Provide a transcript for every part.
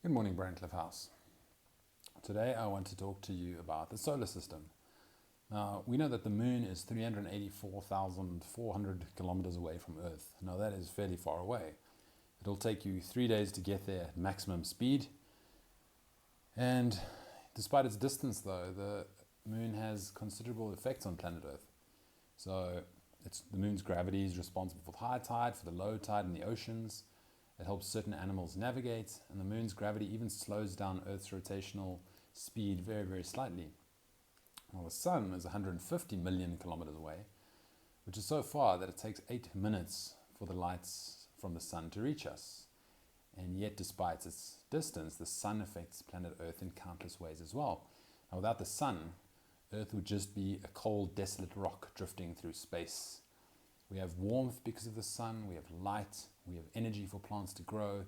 Good morning, Brandcliff House. Today I want to talk to you about the solar system. Now, we know that the moon is 384,400 kilometers away from Earth. Now, that is fairly far away. It'll take you 3 days to get there at maximum speed. And despite its distance, though, the moon has considerable effects on planet Earth. So, the moon's gravity is responsible for the high tide, for the low tide in the oceans. It helps certain animals navigate, and the moon's gravity even slows down Earth's rotational speed very, very slightly. Well, the sun is 150 million kilometers away, which is so far that it takes 8 minutes for the lights from the sun to reach us. And yet, despite its distance, the sun affects planet Earth in countless ways as well. Now, without the sun, Earth would just be a cold, desolate rock drifting through space. We have warmth because of the sun, we have light, we have energy for plants to grow,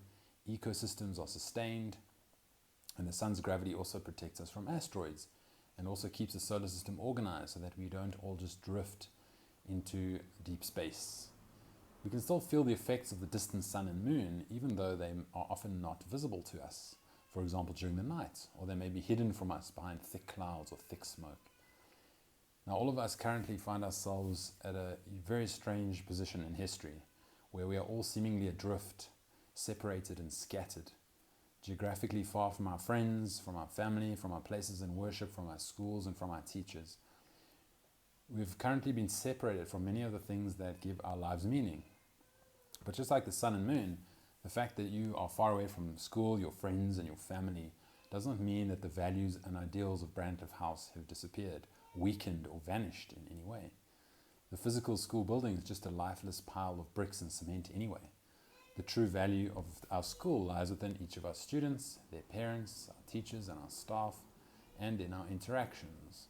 ecosystems are sustained, and the sun's gravity also protects us from asteroids and also keeps the solar system organized so that we don't all just drift into deep space. We can still feel the effects of the distant sun and moon, even though they are often not visible to us, for example during the night, or they may be hidden from us behind thick clouds or thick smoke. Now, all of us currently find ourselves at a very strange position in history, where we are all seemingly adrift, separated and scattered, geographically far from our friends, from our family, from our places in worship, from our schools and from our teachers. We've currently been separated from many of the things that give our lives meaning. But just like the sun and moon, the fact that you are far away from school, your friends and your family does not mean that the values and ideals of Brandcliff House have disappeared, weakened or vanished in any way. The physical school building is just a lifeless pile of bricks and cement anyway. The true value of our school lies within each of our students, their parents, our teachers and our staff, and in our interactions.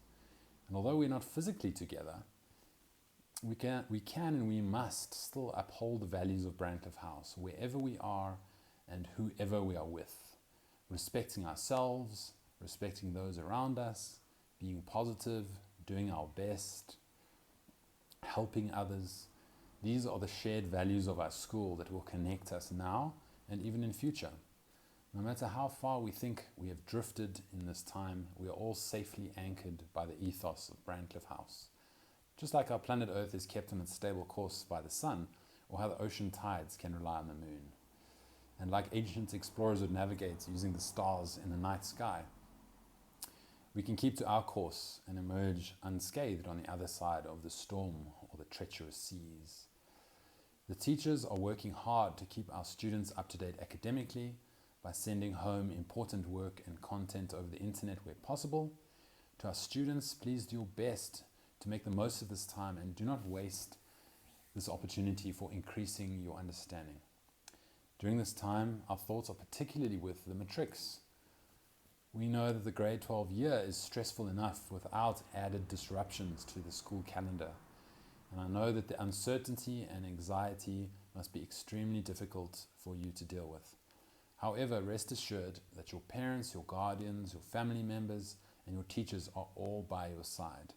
And although we're not physically together, we can and we must still uphold the values of Brandcliff House wherever we are and whoever we are with, respecting ourselves, respecting those around us, being positive, doing our best, helping others. These are the shared values of our school that will connect us now and even in future. No matter how far we think we have drifted in this time, we are all safely anchored by the ethos of Brandcliff House. Just like our planet Earth is kept on its stable course by the sun, or how the ocean tides can rely on the moon. And like ancient explorers would navigate using the stars in the night sky, we can keep to our course and emerge unscathed on the other side of the storm or the treacherous seas. The teachers are working hard to keep our students up to date academically by sending home important work and content over the internet where possible. To our students, please do your best to make the most of this time and do not waste this opportunity for increasing your understanding. During this time, our thoughts are particularly with the matrics. We know that the grade 12 year is stressful enough without added disruptions to the school calendar. And I know that the uncertainty and anxiety must be extremely difficult for you to deal with. However, rest assured that your parents, your guardians, your family members, and your teachers are all by your side.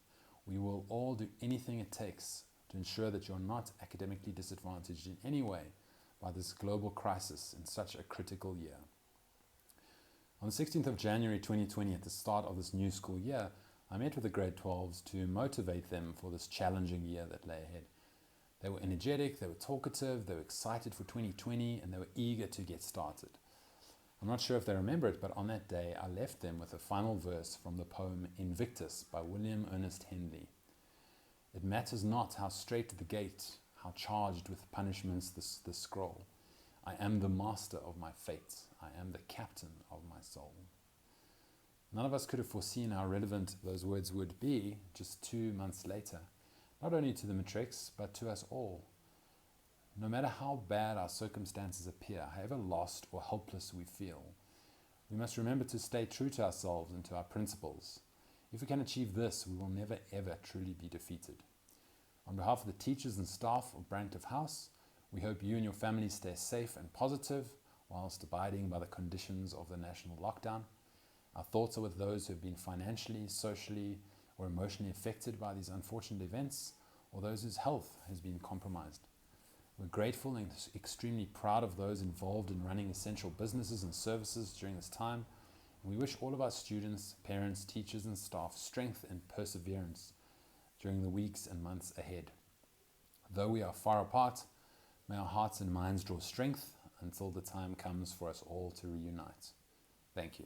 We will all do anything it takes to ensure that you're not academically disadvantaged in any way by this global crisis in such a critical year. On the 16th of January 2020, at the start of this new school year, I met with the grade 12s to motivate them for this challenging year that lay ahead. They were energetic, they were talkative, they were excited for 2020, and they were eager to get started. I'm not sure if they remember it, but on that day I left them with a final verse from the poem Invictus by William Ernest Henley. It matters not how strait the gate, how charged with punishments the scroll. I am the master of my fate. I am the captain of my soul. None of us could have foreseen how relevant those words would be just 2 months later, not only to the matrics, but to us all. No matter how bad our circumstances appear, however lost or helpless we feel, we must remember to stay true to ourselves and to our principles. If we can achieve this, we will never ever truly be defeated. On behalf of the teachers and staff of Brandcliff House, we hope you and your family stay safe and positive whilst abiding by the conditions of the national lockdown. Our thoughts are with those who have been financially, socially, or emotionally affected by these unfortunate events, or those whose health has been compromised. We're grateful and extremely proud of those involved in running essential businesses and services during this time. And we wish all of our students, parents, teachers, and staff strength and perseverance during the weeks and months ahead. Though we are far apart, may our hearts and minds draw strength until the time comes for us all to reunite. Thank you.